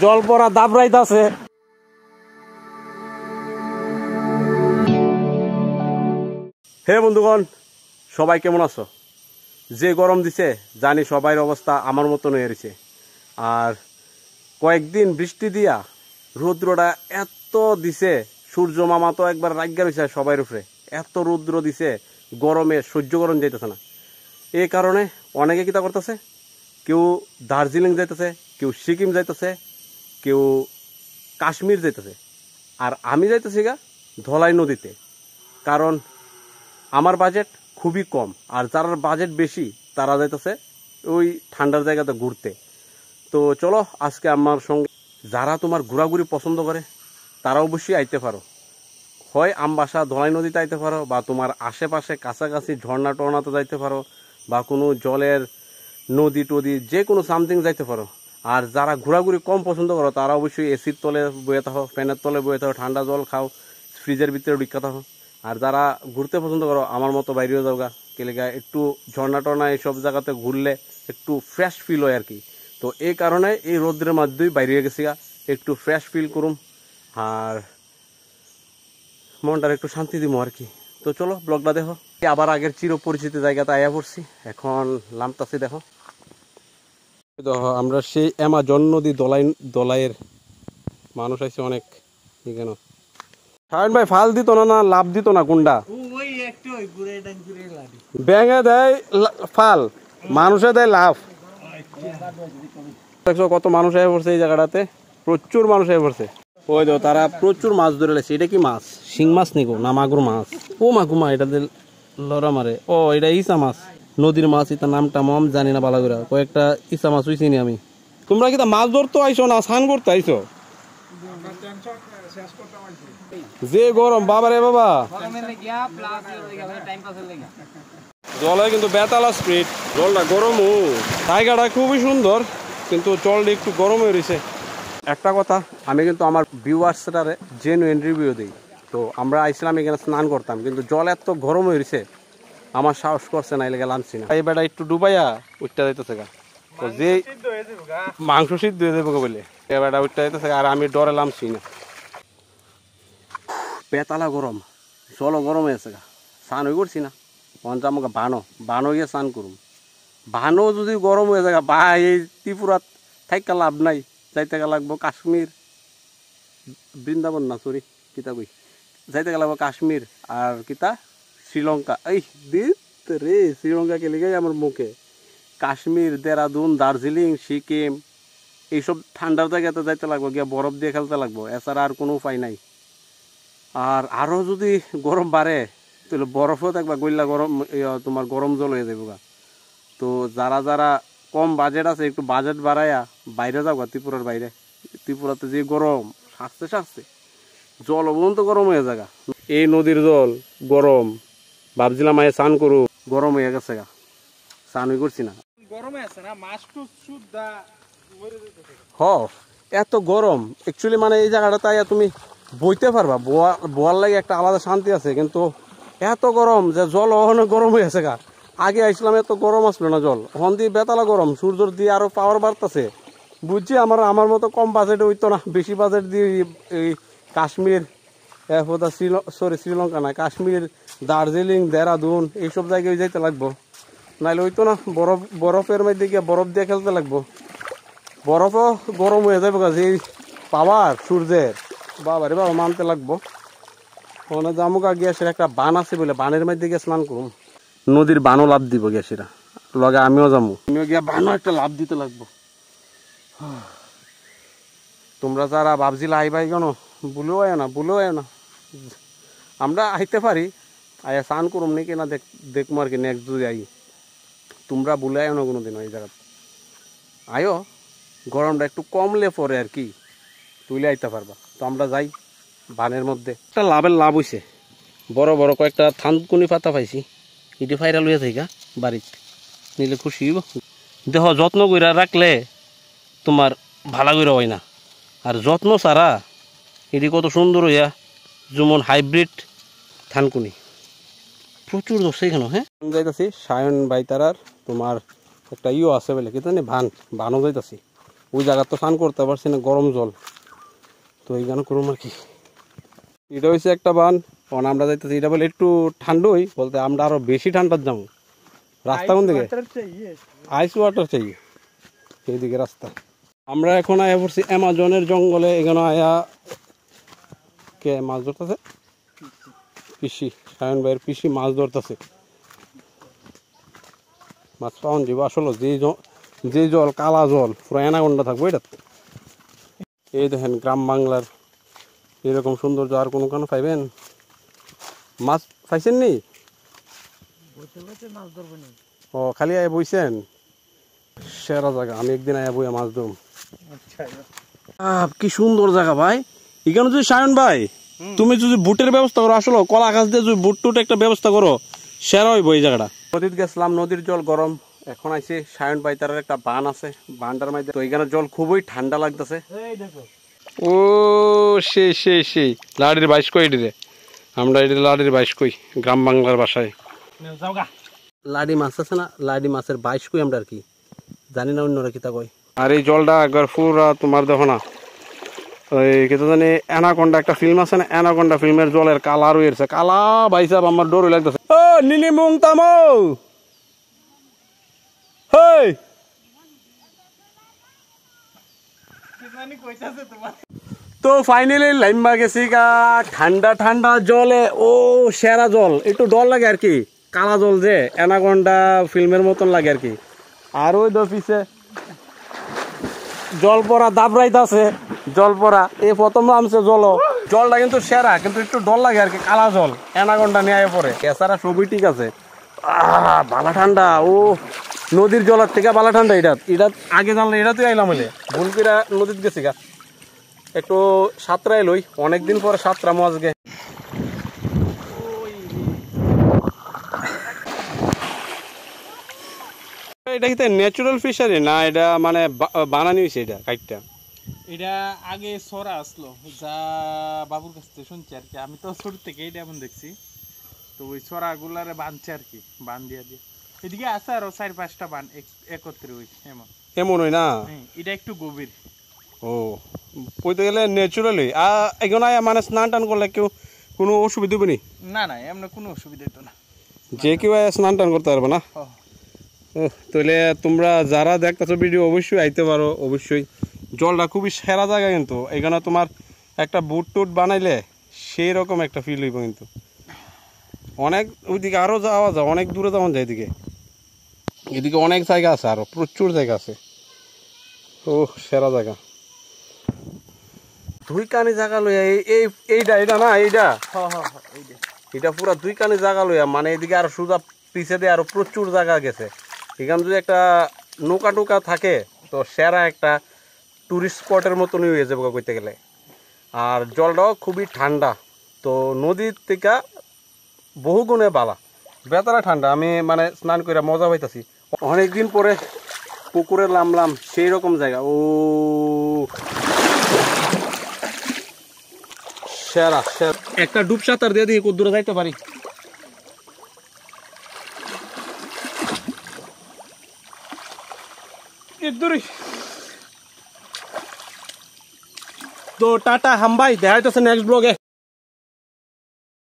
জল পড়া দাবরাইতাছে। হে বন্ধুগণ, সবাই কেমন আছো? যে গরম দিছে জানি সবাই অবস্থা আমার মতন হয়ে রয়েছে। আর কয়েকদিন বৃষ্টি দিয়া রৌদ্রটা এত দিছে, সূর্য মামা তো একবার রাগ্যা রয়েছে সবাই উপরে। এত রৌদ্র দিছে, গরমে সহ্য করণ যাইতেছে না। এই কারণে অনেকে কিতা করতেছে, কেউ দার্জিলিং যাইতেছে, কেউ সিকিম যাইতেছে, কেউ কাশ্মীর যাইতেছে। আর আমি যাইতেছি গা ধলাই নদীতে, কারণ আমার বাজেট খুবই কম। আর যার বাজেট বেশি তারা যাইতেছে ওই ঠান্ডার জায়গাতে ঘুরতে। তো চলো আজকে আমার সঙ্গে, যারা তোমার ঘোরাঘুরি পছন্দ করে তারা অবশ্যই আইতে পারো। হয় আমবাসা ধলাই নদীতে আইতে পারো, বা তোমার আশেপাশে কাছাকাছি ঝর্ণা টর্নাতে যাইতে পারো, বা কোনো জলের নদী টদী যে কোনো সামথিং যাইতে পারো। আর যারা ঘোরাঘুরি কম পছন্দ করো তারা অবশ্যই এসির তলে বয়ে থাকো, ফ্যানের তলে বয়ে থাকো, ঠান্ডা জল খাও, ফ্রিজের ভিতরে ঢুকা থাকো। আর যারা ঘুরতে পছন্দ করো আমার মতো বাইরেও যাওগা, কেলেগা একটু ঝর্ণা টর্না এইসব জায়গাতে ঘুরলে একটু ফ্রেশ ফিল হয় আর কি। তো এই কারণে এই রোদ্রের মধ্যেই বাইরে গেছি গা, একটু ফ্রেশ ফিল করুম আর মনটার একটু শান্তি দিব আর কি। তো চলো ব্লগটা দেখো। আবার আগের চির পরিচিত জায়গাতে আয়া পড়ছি, এখন নামতাছি। দেখো আমরা সেই অ্যামাজন নদী দলাইয়ের মানুষ আছে অনেক। কেন সায়ন ভাই ফাল দিত না, না লাভ দিত না? কোনটা ব্যাঙে দেয় ফাল, মানুষে দেয় লাভ। দেখছো কত মানুষ আয় পড়ছে এই জায়গাটাতে, প্রচুর মানুষ আয় পড়ছে। ওই দেখো তারা প্রচুর মাছ ধরে লেছে। এটা কি মাছ? শিং মাছ নিকো না মাগুর মাছ? ও মাগুমা, এটা লড়া মারে। ও এটা ইসা মাছ, নদীর মাছ। এটা নামটা মম জানি না ভালো করে। কয়েকটা ইসা মাছ হইছি নি আমি। তোমরা কি মাছ ধরতে আইসো না স্নান করতে আইসো? যে গরম বাবারে বাবা, জলে কিন্তু বেতালা স্পিড, জলটা গরমও। জায়গাটা খুবই সুন্দর কিন্তু জলটা একটু গরম হয়ে রয়েছে। একটা কথা, আমি কিন্তু আমার ভিউয়ার্সটারে জেনুইন রিভিউ দিই। তো আমরা আইছিলাম এখানে স্নান করতাম, কিন্তু জল এত গরম হয়ে রয়েছে আমার সাহস করছে না, এই লেগে নামছি না। এই বেটা একটু ডুবাইয়া উঠতে যাইতেছে গা, তো যে মাংস সিদ্ধ হয়ে যাবো বলে এ বেটা উঠতে যাইতেছে। আর আমি ডরে নামছি না। বেতালা গরম, জলও গরম হয়েছে গা, স্নান হয়ে করছি না। মনটা আমাকে বানো গিয়ে স্নান করুম। বানো যদি গরম হয়ে যায় বা এই ত্রিপুরাত থাইকা লাভ নাই, যাইতে লাগবো কাশ্মীর, বৃন্দাবন না সরি কিতা কই, যাইতে লাগবো কাশ্মীর আর কিতা শ্রীলঙ্কা। এই দিত রে, শ্রীলঙ্কা কে লেগে আমার মুখে। কাশ্মীর, দেরাদুন, দার্জিলিং, সিকিম এইসব ঠান্ডার জায়গাতে যাইতে লাগবো, গিয়ে বরফ দিয়ে খেলতে লাগবো, এছাড়া আর কোনো উপায় নাই। আর আরও যদি গরম বাড়ে তাহলে বরফও দেখবা গইলা গরম, তোমার গরম জল হয়ে যাবো গা। তো যারা যারা কম বাজেট আছে একটু বাজেট বাড়াইয়া বাইরে যাও গা, ত্রিপুরার বাইরে। ত্রিপুরাতে যে গরম, শাকতে জল অবন্ত গরম হয়ে যাগা। এই নদীর জল গরম, ভাবছিলাম আয় স্নান করু, গরম হয়ে গেছে গা, স্নান হয়ে করছি না। হ এত গরম অ্যাকচুয়ালি, মানে এই জায়গাটা তাই তুমি বইতে পারবা, বোয়ার লাগে একটা আলাদা শান্তি আছে। কিন্তু এত গরম যে জল অনেক গরম হয়ে আছে গা। আগে আসলাম এত গরম আসলো না জল, ওখান দিয়ে বেতালা গরম, সূর্যর দিয়ে আরো পাওয়ার বাড়তেছে। বুঝছি আমার মতো কম বাজেটে হইতো না, বেশি বাজেট দিয়ে এই কাশ্মীর, শ্রীলঙ্কা না, কাশ্মীর, দার্জিলিং, দেরাদুন এইসব জায়গায় যাইতে লাগবো, নাইলে হইতো না। বরফের মধ্যে গিয়ে বরফ দিয়ে খেলতে লাগবো। বরফও গরম হয়ে যাবে যে পাওয়ার সূর্যের, বাবারে বাবা মানতে লাগবো। ওখানে জামুকা গ্যাসের একটা বান আছে বলে, বানের মধ্যে গিয়ে স্নান করুম। নদীর বানও লাভ দিব গ্যাসেরা লগে, আমিও যাবো, আমিও গিয়া বানও একটা লাভ দিতে লাগবো। তোমরা যারা ভাবছিলা আইবাই কেন, ভুলেও আয় না, আমরা আইতে পারি, আয়া স্নান করুম নাকি না দেখবো আর কি নেক্সট যদি আই। তোমরা ভুলে আয় না কোনোদিন এই জায়গা আয়ো, গরমটা একটু কমলে পরে আর কি তুলে আইতে পারবা। তো আমরা যাই বানের মধ্যে। একটা লাভ হইছে, বড় বড় কয়েকটা থানকুনি পাতা পাইছি, এটি ফাইরা লইয়া থাকা বাড়িতে নিলে খুশি হইব। দেহ যত্ন করে রাখলে তোমার ভালো করে হয় না, আর যত্ন ছাড়া এটি কত সুন্দর হইয়া যেমন হাইব্রিড থানকুনি প্রচুর দোষে কেন। হ্যাঁ যাইতাছি সায়ন ভাই তারার তোমার একটা আছে বলে কি জানি বানও যাইতাছি। ওই জায়গা তো স্নান করতে পারছি না, গরম জল, তো এইখানে করুম আর কি। এটা হচ্ছে একটা বান, কারণ আমরা যাইতেছি, এটা বলে একটু ঠান্ডাই, বলতে আমরা আরো বেশি ঠান্ডার যাবো। রাস্তা কোন দিকে? আইস ওয়াটার চাই, এইদিকে রাস্তা। আমরা এখন আয়া পড়ছি অ্যামাজনের জঙ্গলে। এখানে আয়া কে মাছ ধরতেছে? পিসি, সায়ন ভাইয়ের পিসি মাছ ধরতেছে। মাছ পাওয়ান যাব আসলে, যে জল কালা জল, পুরো অ্যানাকোন্ডা থাকবো এটা। এই দেখেন গ্রাম বাংলার এরকম সৌন্দর্য আর কোনো কেন পাইবেন? মাছ পাইছেন নি? ও খালি আয়া বইছেন? সেরা জায়গা, আমি একদিন আয়া বইয়া মাছ ধরুম। কি সুন্দর জায়গা ভাই। এখানে যদি সায়ন ভাই তুমি যদি বুটের ব্যবস্থা করো, আসলে কলা গাছ দিয়ে যদি বুট টুট একটা ব্যবস্থা করো, সেরা হইব এই জায়গাটা। নদীতে গেছিলাম, নদীর জল গরম। এখন আইছে সায়ন ভাই, তার একটা বান আছে, বানটার মধ্যে তো এখানে জল খুবই ঠান্ডা লাগতেছে। ও সেই লাড়ির বাইশ কই রে, আমরা এটি লাড়ির বাইশ কই গ্রাম বাংলার ভাষায়। লাডি মাছ আছে না, লাডি মাছের বাইশ কই আমরা আর কি জানি না, অন্যরা কি তা কই। আর এই জলটা একবার পুরা তোমার দেখো না, ওই কিন্তু জানি অ্যানাকোন্ডা একটা ফিল্ম আছে না, অ্যানাকোন্ডা ফিল্মের জলের কালার হয়েছে, কালা ভাই সাহেব, আমার ডর লাগতেছে। ও নীলি মুং তামো, হেই তো ফাইনালি লাইমবা গেছি গা, ঠান্ডা ঠান্ডা জলে। ও সেরা জল, একটু ডর লাগে আর কি, কালা জল যে অ্যানাকোন্ডা ফিল্মের মতন লাগে আর কি। আর ওই দফিসে জল পড়া দাবরাইতে আছে, জল পড়া এই প্রথম নামছে জল, জলটা কিন্তু সেরা, কিন্তু একটু ডর লাগে আর কি, কালা জল অ্যানাকোন্ডা নিয়ে পড়ে। এছাড়া সবই ঠিক আছে। বালা ঠান্ডা, ও নদীর জলের থেকে বালা ঠান্ডা। এটা আগে জানলে এটা তুই আইলাম হলে ভুলকিরা নদীতে গেছি গা, একটু সাঁতরাই লই, অনেকদিন পরে সাঁতরা মাছ গে। এটা কি ন্যাচুরাল ফিশারি না, এটা মানে বানানি হয়েছে? এটা কাইটটা এটা আগে সরা আসলো, যা বাবুর কাছ থেকে শুনছি আর কি, আমি তো ছোট থেকে এটা এমন দেখছি। তো ওই সরা গুলারে বাঁধছে আর কি, বান দিয়ে এদিকে আছে আরো 4-5টা বান একত্রে ওই এমন এমন হয় না, এটা একটু গভীর। ও বলতে গেলে ন্যাচুরালি এখানে মানে স্নান টান করলে কেউ কোনো অসুবিধা হবে না না, এমন কোনো অসুবিধা হতো না, যে কেউ স্নান টান করতে পারবে না। তাহলে তোমরা যারা দেখতেছো ভিডিও অবশ্যই আইতে পারো, অবশ্যই। জলটা খুবই সেরা জায়গা, কিন্তু এখানে তোমার একটা বুট টুট বানাইলে সেই রকম একটা ফিল হইব। কিন্তু অনেক ওইদিকে আরও যাওয়া যায়, অনেক দূরে যাওয়া যায় এদিকে, এদিকে অনেক জায়গা আছে, আরো প্রচুর জায়গা আছে। ও সেরা জায়গা, দুই কানি জায়গা লইয়া এইটা এটা না, এটা পুরা দুই কানি জায়গা লইয়া, মানে এদিকে আরো সোজা পিছে দিয়ে আরো প্রচুর জায়গা গেছে। এখানে যদি একটা নৌকা টোকা থাকে তো সেরা একটা টুরিস্ট স্পটের মতনই হয়ে যাবে কইতে গেলে। আর জলটাও খুবই ঠান্ডা, তো নদীর থেকে বহু গুণে বালা, বেতারা ঠান্ডা। আমি মানে স্নান করে মজা পাইতাছি, অনেকদিন পরে পুকুরে নামলাম, সেই রকম জায়গা। ও সেরা সেরা, একটা ডুব সাঁতার দিয়ে দিয়ে কত দূরে যাইতে পারি। তো টাটা হাম ভাই, দেখা যাচ্ছে নেক্সট ব্লগে।